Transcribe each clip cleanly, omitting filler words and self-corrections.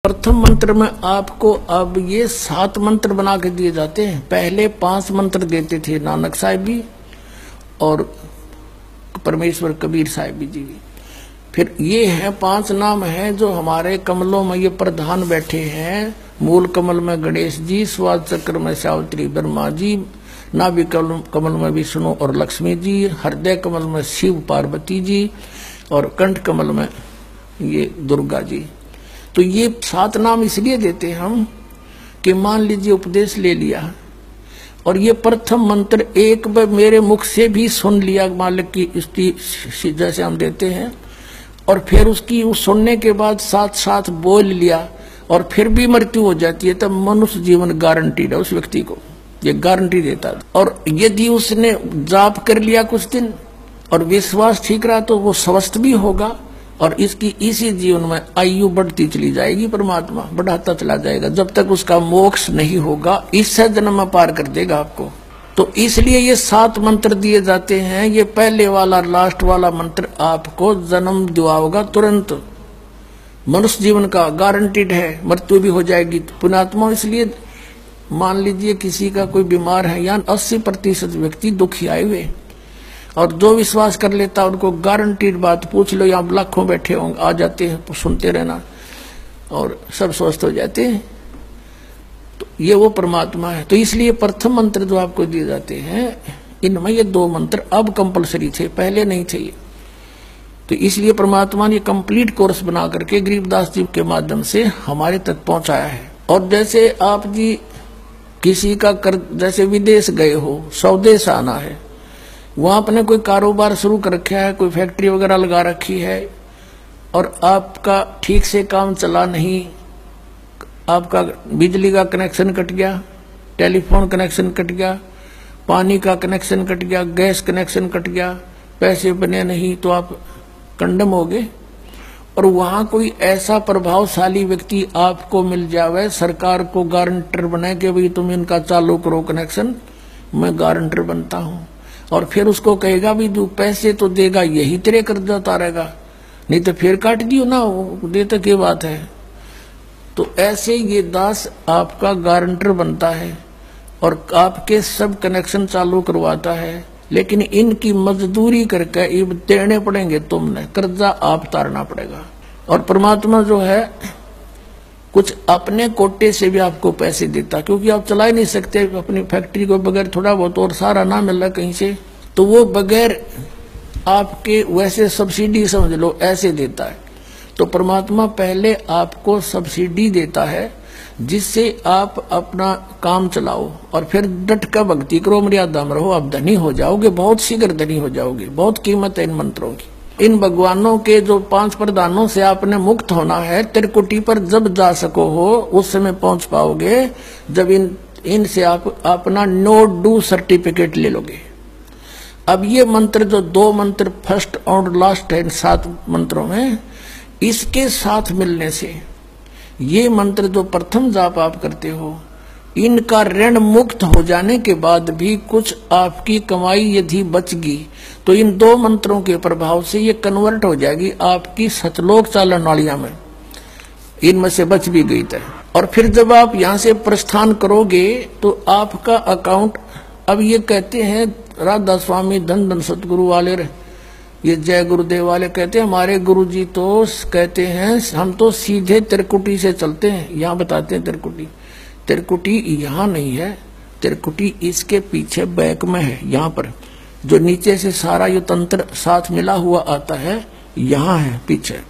प्रथम मंत्र में आपको अब ये 7 मंत्र बना के दिए जाते हैं। पहले 5 मंत्र देते थे नानक साहिब भी और परमेश्वर कबीर साहिब जी भी। फिर ये है 5 नाम हैं जो हमारे कमलों में ये प्रधान बैठे हैं। मूल कमल में गणेश जी, स्वाद चक्र में सावित्री ब्रह्मा जी, नाभि कमल में विष्णु और लक्ष्मी जी, हृदय कमल में शिव पार्वती जी और कंठ कमल में ये दुर्गा जी। तो ये 7 नाम इसलिए देते हम कि मान लीजिए उपदेश ले लिया और ये प्रथम मंत्र एक बार मेरे मुख से भी सुन लिया मालिक की स्तुति जैसे हम देते हैं, और फिर उसकी उस सुनने के बाद साथ साथ बोल लिया और फिर भी मृत्यु हो जाती है, तब मनुष्य जीवन गारंटीड है उस व्यक्ति को, ये गारंटी देता है। और यदि उसने जाप कर लिया कुछ दिन और विश्वास ठीक रहा तो वो स्वस्थ भी होगा और इसकी इसी जीवन में आयु बढ़ती चली जाएगी, परमात्मा बढ़ाता चला जाएगा जब तक उसका मोक्ष नहीं होगा, इससे जन्म में पार कर देगा आपको। तो इसलिए ये 7 मंत्र दिए जाते हैं। ये पहले वाला लास्ट वाला मंत्र आपको जन्म दिलाएगा तुरंत, मनुष्य जीवन का गारंटीड है, मृत्यु भी हो जाएगी पुण्यात्मा। इसलिए मान लीजिए किसी का कोई बीमार है, यानी 80% व्यक्ति दुखी आए हुए, और जो विश्वास कर लेता उनको गारंटीड बात पूछ लो, यहाँ लाखों बैठे होंगे आ जाते हैं, सुनते रहना और सब स्वस्थ हो जाते हैं। तो ये वो परमात्मा है। तो इसलिए प्रथम मंत्र जो आपको दिए जाते हैं इनमें ये 2 मंत्र अब कंपलसरी थे, पहले नहीं थे ये। तो इसलिए परमात्मा ने कंप्लीट कोर्स बना करके गरीबदास जी के माध्यम से हमारे तक पहुंचाया है। और जैसे आप जी किसी का जैसे विदेश गए हो, स्वदेश आना है, वहां आपने कोई कारोबार शुरू कर रखा है, कोई फैक्ट्री वगैरह लगा रखी है और आपका ठीक से काम चला नहीं, आपका बिजली का कनेक्शन कट गया, टेलीफोन कनेक्शन कट गया, पानी का कनेक्शन कट गया, गैस कनेक्शन कट गया, पैसे बने नहीं तो आप कंडम हो गए। और वहां कोई ऐसा प्रभावशाली व्यक्ति आपको मिल जावे, सरकार को गारंटर बने कि भाई तुम इनका चालू करो कनेक्शन, मैं गारंटर बनता हूं, और फिर उसको कहेगा भी तू पैसे तो देगा, यही तेरे कर्जा उतारेगा, नहीं तो फिर काट दियो ना, देता क्या बात है। तो ऐसे ये दास आपका गारंटर बनता है और आपके सब कनेक्शन चालू करवाता है, लेकिन इनकी मजदूरी करके ये देने पड़ेंगे, तुमने कर्जा आप उतारना पड़ेगा। और परमात्मा जो है कुछ अपने कोटे से भी आपको पैसे देता, क्योंकि आप चला ही नहीं सकते अपनी फैक्ट्री को बगैर थोड़ा बहुत और सारा ना मिल रहा कहीं से, तो वो बगैर आपके वैसे सब्सिडी समझ लो ऐसे देता है। तो परमात्मा पहले आपको सब्सिडी देता है जिससे आप अपना काम चलाओ और फिर डट का भक्ति करो, मर्यादा में रहो, आप धनी हो जाओगे, बहुत शीघ्र धनी हो जाओगे। बहुत कीमत है इन मंत्रों की। इन भगवानों के जो 5 प्रधानों से आपने मुक्त होना है, त्रिकुटी पर जब जा सको हो उस समय पहुंच पाओगे जब इनसे आप अपना नो डू सर्टिफिकेट ले लोगे। अब ये मंत्र जो 2 मंत्र फर्स्ट और लास्ट है इन 7 मंत्रों में, इसके साथ मिलने से ये मंत्र जो प्रथम जाप आप करते हो, इनका ऋण मुक्त हो जाने के बाद भी कुछ आपकी कमाई यदि बचगी तो इन 2 मंत्रों के प्रभाव से ये कन्वर्ट हो जाएगी आपकी सतलोक चालन वालिया में, इनमें से बच भी गई था। और फिर जब आप यहाँ से प्रस्थान करोगे तो आपका अकाउंट, अब ये कहते हैं राधा स्वामी धन धन सतगुरु वाले, ये जय गुरुदेव वाले कहते हैं, हमारे गुरुजी तो कहते हैं हम तो सीधे त्रिकुटी से चलते हैं। यहाँ बताते हैं त्रिकुटी यहाँ नहीं है, त्रिकुटी इसके पीछे बैक में है, यहाँ पर जो नीचे से सारा ये तंत्र साथ मिला हुआ आता है, यहाँ है पीछे।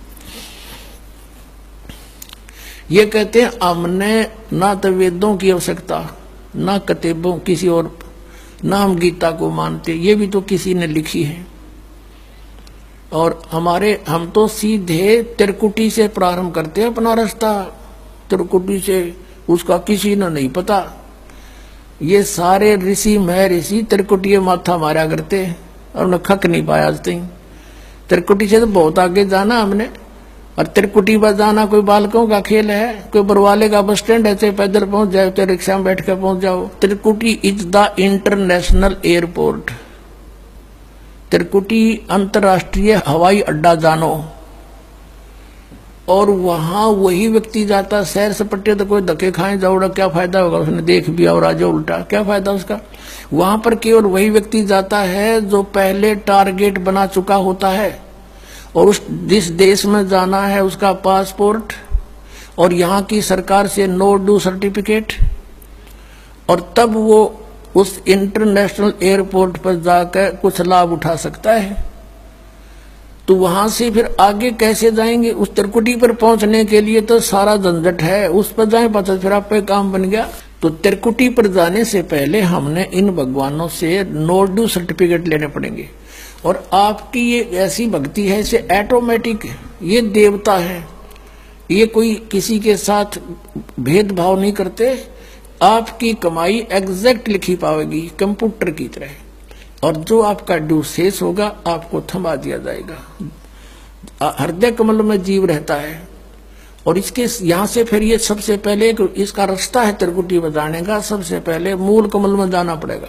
ये कहते हैं हमने ना तो वेदों की आवश्यकता, ना किताबों किसी और, ना हम गीता को मानते, ये भी तो किसी ने लिखी है, और हम तो सीधे त्रिकुटी से प्रारंभ करते हैं अपना रास्ता, त्रिकुटी से, उसका किसी ने नहीं पता। ये सारे ऋषि महर्षि त्रिकुटी माथा मारा करते हैं और उन्हें खक नहीं पाया आज तक। त्रिकुटी से तो बहुत आगे जाना हमने, और त्रिकुटी पर जाना कोई बालकों का खेल है, कोई बरवाले का बस स्टैंड है, चाहे पैदल पहुंच जाओ चाहे रिक्शा में बैठ कर पहुंच जाओ। त्रिकुटी इज द इंटरनेशनल एयरपोर्ट, त्रिकुटी अंतर्राष्ट्रीय हवाई अड्डा जानो। और वहां वही व्यक्ति जाता सैर सपट्टे, तो कोई धक्के खाए जाओड़ा क्या फायदा होगा, उसने देख भी और राजा उल्टा क्या फायदा उसका। वहां पर केवल वही व्यक्ति जाता है जो पहले टारगेट बना चुका होता है, और उस जिस देश में जाना है उसका पासपोर्ट और यहाँ की सरकार से नो ड्यू सर्टिफिकेट, और तब वो उस इंटरनेशनल एयरपोर्ट पर जाकर कुछ लाभ उठा सकता है। तो वहां से फिर आगे कैसे जाएंगे, उस त्रिकुटी पर पहुंचने के लिए तो सारा झंझट है, उस पर जाए पता फिर आप पे काम बन गया। तो त्रिकुटी पर जाने से पहले हमने इन भगवानों से नो ड्यू सर्टिफिकेट लेने पड़ेंगे। और आपकी ये ऐसी भक्ति है, इसे ऑटोमेटिक, ये देवता है, ये कोई किसी के साथ भेदभाव नहीं करते, आपकी कमाई एग्जैक्ट लिखी पाएगी कंप्यूटर की तरह, और जो आपका ड्यू शेष होगा आपको थमा दिया जाएगा। हृदय कमल में जीव रहता है, और इसके यहां से फिर ये सबसे पहले इसका रास्ता है त्रिकुटी बजाने का, सबसे पहले मूल कमल में जाना पड़ेगा।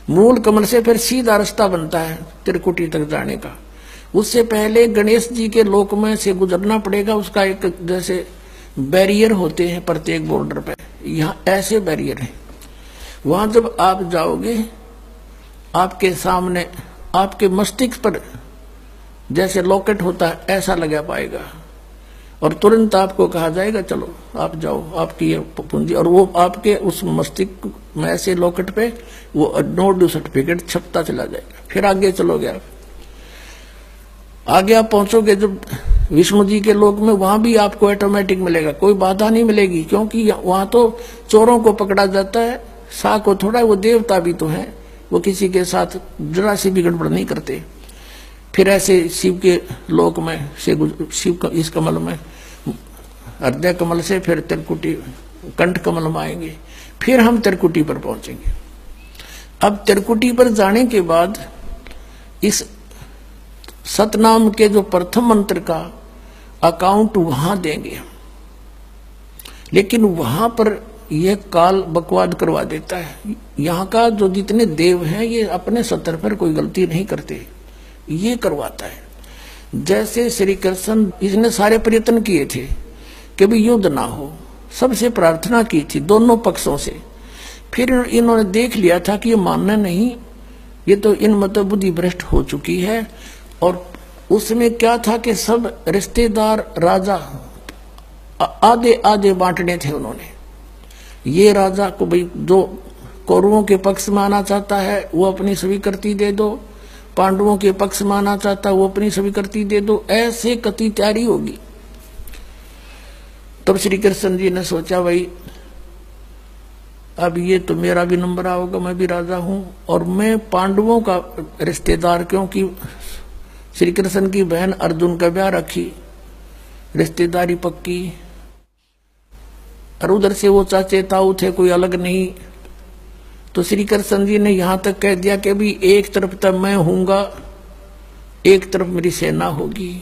मूल कमल से फिर सीधा रास्ता बनता है त्रिकुटी तक जाने का। उससे पहले गणेश जी के लोक में से गुजरना पड़ेगा, उसका एक जैसे बैरियर होते हैं प्रत्येक बॉर्डर पे, यहाँ ऐसे बैरियर हैं। वहां जब आप जाओगे आपके सामने आपके मस्तिष्क पर जैसे लॉकेट होता है ऐसा लगा पाएगा, और तुरंत आपको कहा जाएगा चलो आप जाओ, आपकी ये पूंजी, और वो आपके उस मस्तिष्क में ऐसे लॉकेट पे वो नो ड्यू सर्टिफिकेट छपता चला जाएगा। फिर आगे चलोगे आप, आगे आप पहुंचोगे जब विष्णु जी के लोक में, वहां भी आपको ऑटोमेटिक मिलेगा, कोई बाधा नहीं मिलेगी, क्योंकि वहां तो चोरों को पकड़ा जाता है, सा को थोड़ा, वो देवता भी तो है, वो किसी के साथ जरा सी भी गड़बड़ नहीं करते। फिर ऐसे शिव के लोक में से शिव का इस कमल में हृदय कमल से फिर त्रिकुटी कंठ कमल में आएंगे, फिर हम त्रिकुटी पर पहुंचेंगे। अब त्रिकुटी पर जाने के बाद इस सतनाम के जो प्रथम मंत्र का अकाउंट वहां देंगे, लेकिन वहां पर यह काल बकवाद करवा देता है। यहाँ का जो जितने देव हैं ये अपने सतर पर कोई गलती नहीं करते, ये करवाता है। जैसे श्री कृष्ण, इसने सारे प्रयत्न किए थे कि भी युद्ध ना हो, सबसे प्रार्थना की थी दोनों पक्षों से, फिर इन्होंने देख लिया था कि ये मानना नहीं, ये तो इन मतलब बुद्धि भ्रष्ट हो चुकी है। और उसमें क्या था कि सब रिश्तेदार राजा आधे आधे बांटने थे उन्होंने। ये राजा को भाई जो कौरवों के पक्ष में आना चाहता है वो अपनी स्वीकृति दे दो, पांडवों के पक्ष में आना चाहता है वो अपनी स्वीकृति दे दो, ऐसे कति तैयारी होगी। तब श्री कृष्ण जी ने सोचा भाई अब ये तो मेरा भी नंबर आओगा, मैं भी राजा हूं, और मैं पांडवों का रिश्तेदार, क्योंकि श्री कृष्ण की बहन अर्जुन का ब्याह रखी, रिश्तेदारी पक्की, और उधर से वो चाचे ताऊ थे, कोई अलग नहीं। तो श्री कृष्ण जी ने यहां तक कह दिया कि भी एक तरफ तक मैं हूंगा, एक तरफ मेरी सेना होगी,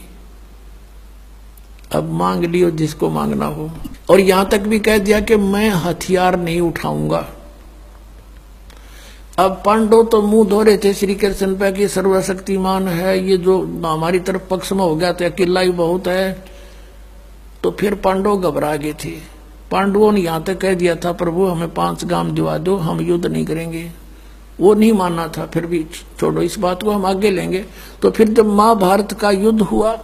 अब मांग लियो जिसको मांगना हो। और यहां तक भी कह दिया कि मैं हथियार नहीं उठाऊंगा। अब पांडव तो मुंह धो रहे थे श्री कृष्ण पे कि सर्वशक्तिमान है, ये जो हमारी तरफ पक्ष में हो गया तो अकेला ही बहुत है। तो फिर पांडव घबरा गए थे। पांडवों ने यहां तक कह दिया था प्रभु हमें 5 गांव दिवा दो, हम युद्ध नहीं करेंगे। वो नहीं मानना था, फिर भी छोड़ो इस बात को, हम आगे लेंगे। तो फिर जब महाभारत का युद्ध हुआ,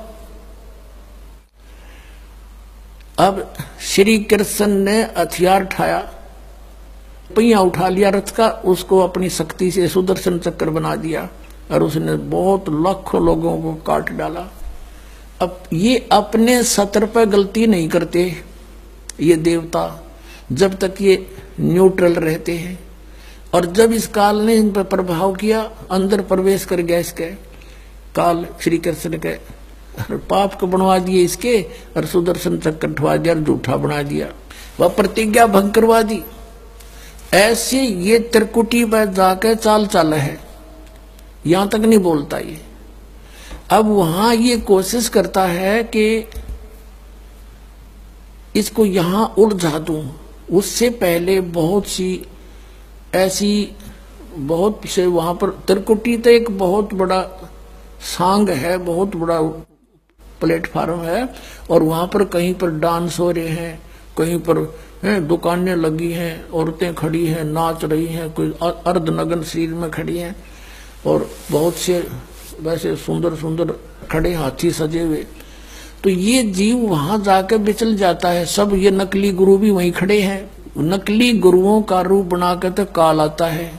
अब श्री कृष्ण ने हथियार उठाया, पहिया उठा लिया रथ का, उसको अपनी शक्ति से सुदर्शन चक्र बना दिया, और उसने बहुत लाखों लोगों को काट डाला। अब ये अपने सतर पर गलती नहीं करते ये देवता, जब तक ये न्यूट्रल रहते हैं। और जब इस काल ने इन पर प्रभाव किया, अंदर प्रवेश कर गया इसके काल, श्री कृष्ण के पाप को बनवा दिए इसके, और सुदर्शन चक्र उठवा दिया और झूठा बना दिया, वह प्रतिज्ञा भंग करवा दी। ऐसे ये त्रिकुटी पर जाकर चाल चाल है, यहां तक नहीं बोलता ये। अब वहां ये कोशिश करता है कि इसको यहां उलझा दूं। उससे पहले बहुत सी ऐसी बहुत से वहां पर त्रिकुटी तो एक बहुत बड़ा सांग है, बहुत बड़ा प्लेटफार्म है, और वहां पर कहीं पर डांस हो रहे हैं, कहीं पर दुकानें लगी हैं, औरतें खड़ी हैं, नाच रही हैं, कोई अर्धनग्न शरीर में खड़ी हैं, और बहुत से वैसे सुंदर सुंदर खड़े हाथी सजे हुए। तो ये जीव वहां जाकर बिचल जाता है। सब ये नकली गुरु भी वहीं खड़े हैं। नकली गुरुओं का रूप बनाकर तो काल आता है,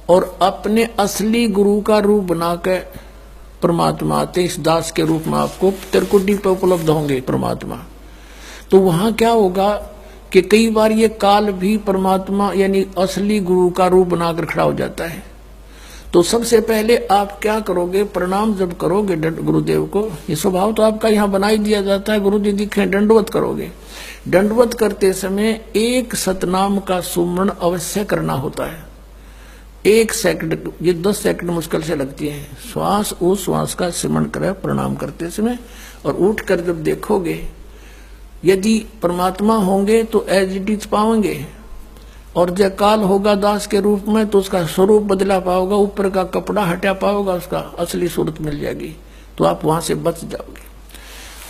और अपने असली गुरु का रूप बनाकर परमात्मा आते। इस दास के रूप में आपको त्रिकुटी पे उपलब्ध होंगे परमात्मा। तो वहां क्या होगा कि कई बार ये काल भी परमात्मा यानी असली गुरु का रूप बनाकर खड़ा हो जाता है। तो सबसे पहले आप क्या करोगे, प्रणाम जब करोगे गुरुदेव को, ये स्वभाव तो आपका यहाँ बना ही दिया जाता है, गुरु जी दिखे दंडवत करोगे। दंडवत करते समय एक सतनाम का सुमरण अवश्य करना होता है। 1 सेकंड, ये 10 सेकंड मुश्किल से लगती है। श्वास उस श्वास का सिमरण करे प्रणाम करते समय, और उठ कर जब देखोगे यदि परमात्मा होंगे तो एज इट इज पाओगे, और जय काल होगा दास के रूप में तो उसका स्वरूप बदला पाओगा, ऊपर का कपड़ा हटा पाओगा, उसका असली सूरत मिल जाएगी, तो आप वहां से बच जाओगे।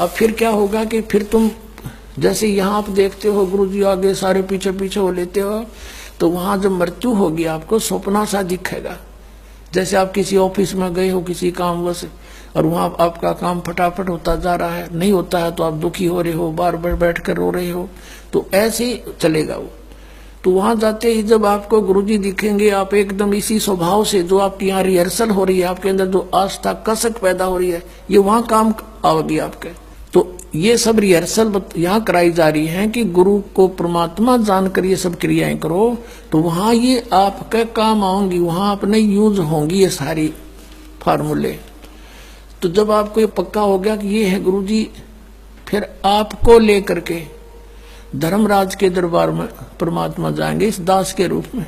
अब फिर क्या होगा कि फिर तुम जैसे यहाँ आप देखते हो गुरु जी आगे सारे पीछे पीछे हो लेते हो, तो वहां जब मृत्यु होगी आपको सपना सा दिखेगा। जैसे आप किसी ऑफिस में गए हो किसी कामवश, और वहां आपका काम फटाफट होता जा रहा है, नहीं होता है तो आप दुखी हो रहे हो, बार बार बैठ कर रो रहे हो, तो ऐसे ही चलेगा वो। तो वहां जाते ही जब आपको गुरुजी दिखेंगे, आप एकदम इसी स्वभाव से जो आपकी यहाँ रिहर्सल हो रही है, आपके अंदर जो आस्था कसक पैदा हो रही है, ये वहां काम आओगी आपके। तो ये सब रिहर्सल यहाँ कराई जा रही है कि गुरु को परमात्मा जानकर ये सब क्रियाएं करो, तो वहां ये आपके काम आऊंगी, वहां अपने यूज होंगी ये सारी फार्मूले। तो जब आपको ये पक्का हो गया कि ये है गुरुजी, फिर आपको लेकर के धर्मराज के दरबार में परमात्मा जाएंगे इस दास के रूप में,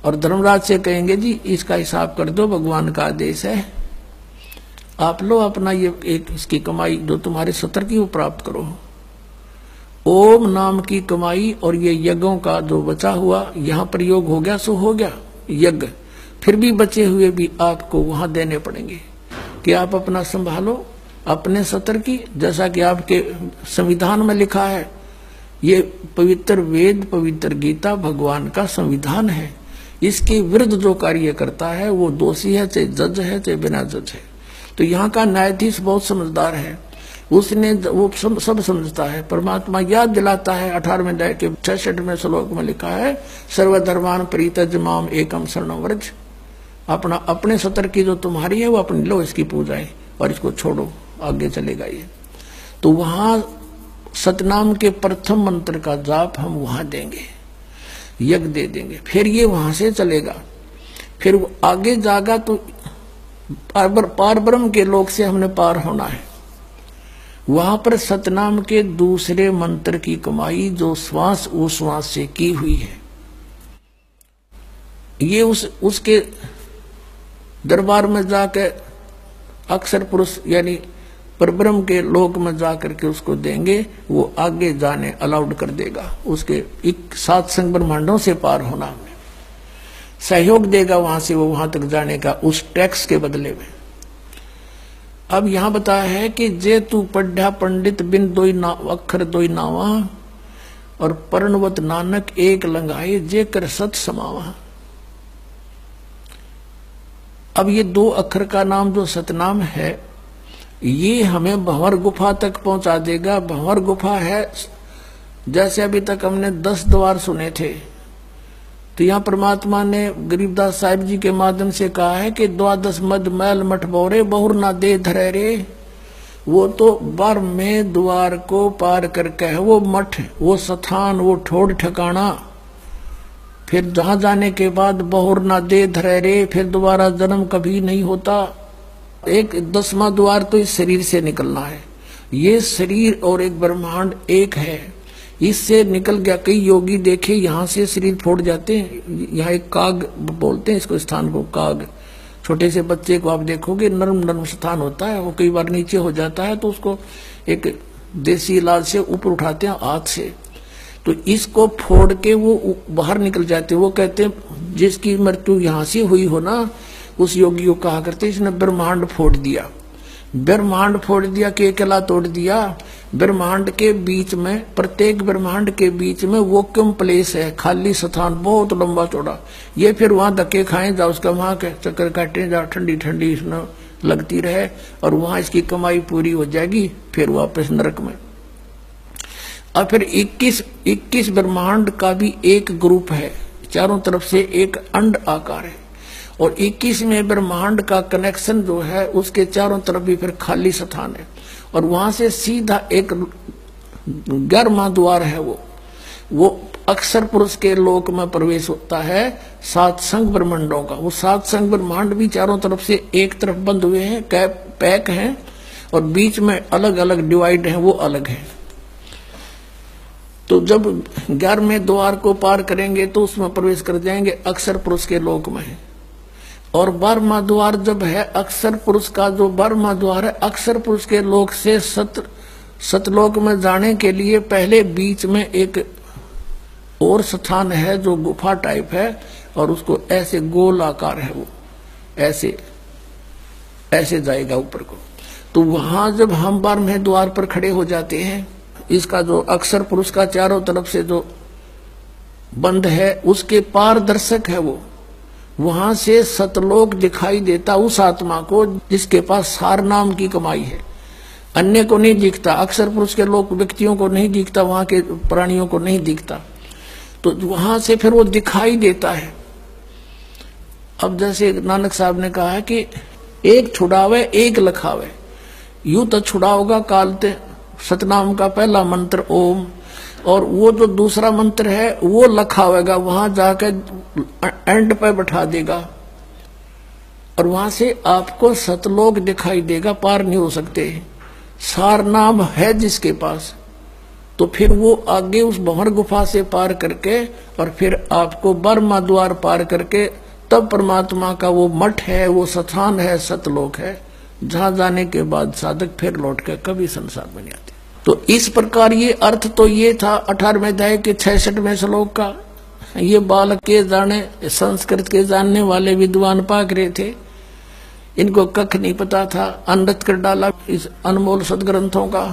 और धर्मराज से कहेंगे जी इसका हिसाब कर दो, भगवान का आदेश है, आप लो अपना ये एक इसकी कमाई जो तुम्हारे सत्र की वो प्राप्त करो। ओम नाम की कमाई और ये यज्ञों का जो बचा हुआ यहाँ प्रयोग हो गया सो हो गया यज्ञ, फिर भी बचे हुए भी आपको वहां देने पड़ेंगे कि आप अपना संभालो अपने सत्र की। जैसा कि आपके संविधान में लिखा है, ये पवित्र वेद पवित्र गीता भगवान का संविधान है, इसके विरुद्ध जो कार्य करता है वो दोषी है, चाहे जज है चाहे बिना जज है। तो यहाँ का न्यायाधीश बहुत समझदार है, उसने वो सब समझता है। परमात्मा याद दिलाता है 18वें अध्याय के 66वें श्लोक में लिखा है, सर्वधर्मान परित्यज्य माम एकम शरणं व्रज। अपना अपने सत्र की जो तुम्हारी है वो अपनी लो, इसकी पूजाएं और इसको छोड़ो, आगे चलेगा ये। तो वहां सतनाम के प्रथम मंत्र का जाप हम वहां देंगे, यज्ञ दे देंगे, फिर ये वहां से चलेगा। फिर वो आगे जागा तो पार ब्रह्म के लोक से हमने पार होना है। वहां पर सतनाम के दूसरे मंत्र की कमाई जो श्वास उश्वास से की हुई है, ये उसके दरबार में जाकर अक्षर पुरुष यानी परब्रह्म के लोक में जाकर के उसको देंगे, वो आगे जाने अलाउड कर देगा, उसके 7 संग ब्रह्मांडों से पार होना में सहयोग देगा, वहां से वो वहां तक जाने का उस टैक्स के बदले में। अब यहां बताया है कि जे तू पढ़ा पंडित बिन दोई अक्षर दोई नावा, और पर्णवत नानक एक लंगाए जे कर सत समावा। अब ये 2 अक्षर का नाम जो सतनाम है, ये हमें भंवर गुफा तक पहुंचा देगा। भंवर गुफा है, जैसे अभी तक हमने 10 द्वार सुने थे, तो यहाँ परमात्मा ने गरीबदास साहिब जी के माध्यम से कहा है कि 12 मद मैल मठ बोरे बहुर ना दे धरे रे। वो तो 12वें द्वार को पार करके है वो मठ, वो स्थान, वो ठोड़ ठिकाना। फिर जहां जाने के बाद बहुर ना दे धरे रे, फिर दोबारा जन्म कभी नहीं होता। एक 10वां द्वार तो इस शरीर से निकलना है। ये शरीर और एक ब्रह्मांड एक है, इससे निकल गया। कई योगी देखे यहाँ से शरीर फोड़ जाते हैं, यहाँ एक काग बोलते हैं इसको, स्थान को काग। छोटे से बच्चे को आप देखोगे नर्म नर्म स्थान होता है, वो कई बार नीचे हो जाता है तो उसको एक देसी इलाज से ऊपर उठाते हैं हाथ से, तो इसको फोड़ के वो बाहर निकल जाते हैं। वो कहते हैं जिसकी मृत्यु यहाँ से हुई हो ना, उस योगी को कहा करते इसने ब्रह्मांड फोड़ दिया। ब्रह्मांड फोड़ दिया, केकला तोड़ दिया। ब्रह्मांड के बीच में, प्रत्येक ब्रह्मांड के बीच में वैक्यूम प्लेस है, खाली स्थान, बहुत लंबा चौड़ा। ये फिर वहां धक्के खाए जाओ, उसका वहां के चक्कर काटे जाओ, ठंडी ठंडी इसमें लगती रहे, और वहां इसकी कमाई पूरी हो जाएगी, फिर वापस नरक में। और फिर 21 ब्रह्मांड का भी एक ग्रुप है, चारों तरफ से एक अंड आकार है, और 21वें ब्रह्मांड का कनेक्शन जो है उसके चारों तरफ भी फिर खाली स्थान है, और वहां से सीधा एक 11वां द्वार है, वो अक्षर पुरुष के लोक में प्रवेश होता है, 7 संघ ब्रह्मांडों का। वो 7 संघ ब्रह्मांड भी चारों तरफ से एक तरफ बंद हुए हैं, पैक हैं, और बीच में अलग अलग डिवाइड हैं, वो अलग है। तो जब 11वें द्वार को पार करेंगे तो उसमें प्रवेश कर जाएंगे अक्षर पुरुष के लोक में। और 12वां द्वार जब है अक्षर पुरुष का, जो 12वां द्वार है अक्षर पुरुष के लोक से सतलोक में जाने के लिए पहले बीच में एक और स्थान है जो गुफा टाइप है, और उसको ऐसे गोल आकार है, वो ऐसे ऐसे जाएगा ऊपर को। तो वहां जब हम 12वें द्वार पर खड़े हो जाते हैं, इसका जो अक्षर पुरुष का चारों तरफ से जो बंद है उसके पारदर्शक है, वो वहां से सतलोक दिखाई देता उस आत्मा को जिसके पास सार नाम की कमाई है। अन्य को नहीं दिखता, अक्षर पुरुष के लोग व्यक्तियों को नहीं दिखता, वहां के प्राणियों को नहीं दिखता, तो वहां से फिर वो दिखाई देता है। अब जैसे नानक साहब ने कहा है कि एक छुड़ावे एक लखावे, यूं तो छुड़ाओगा कालते सतनाम का पहला मंत्र ओम, और वो जो दूसरा मंत्र है वो लखावेगा, वहां जाकर एंड पे बैठा देगा, और वहां से आपको सतलोक दिखाई देगा, पार नहीं हो सकते। सार नाम है जिसके पास, तो फिर वो आगे उस भंवर गुफा से पार करके, और फिर आपको 12वां द्वार पार करके तब परमात्मा का वो मठ है, वो स्थान है, सतलोक है, जहां जाने के बाद साधक फिर लौट के कभी संसार में नहीं आते। तो इस प्रकार ये अर्थ तो ये था 18वें अध्याय के 66वें श्लोक का। ये बालक के जाने, संस्कृत के जानने वाले विद्वान पाक रहे थे, इनको कख नहीं पता था, अनृत कर डाला इस अनमोल सदग्रंथों का।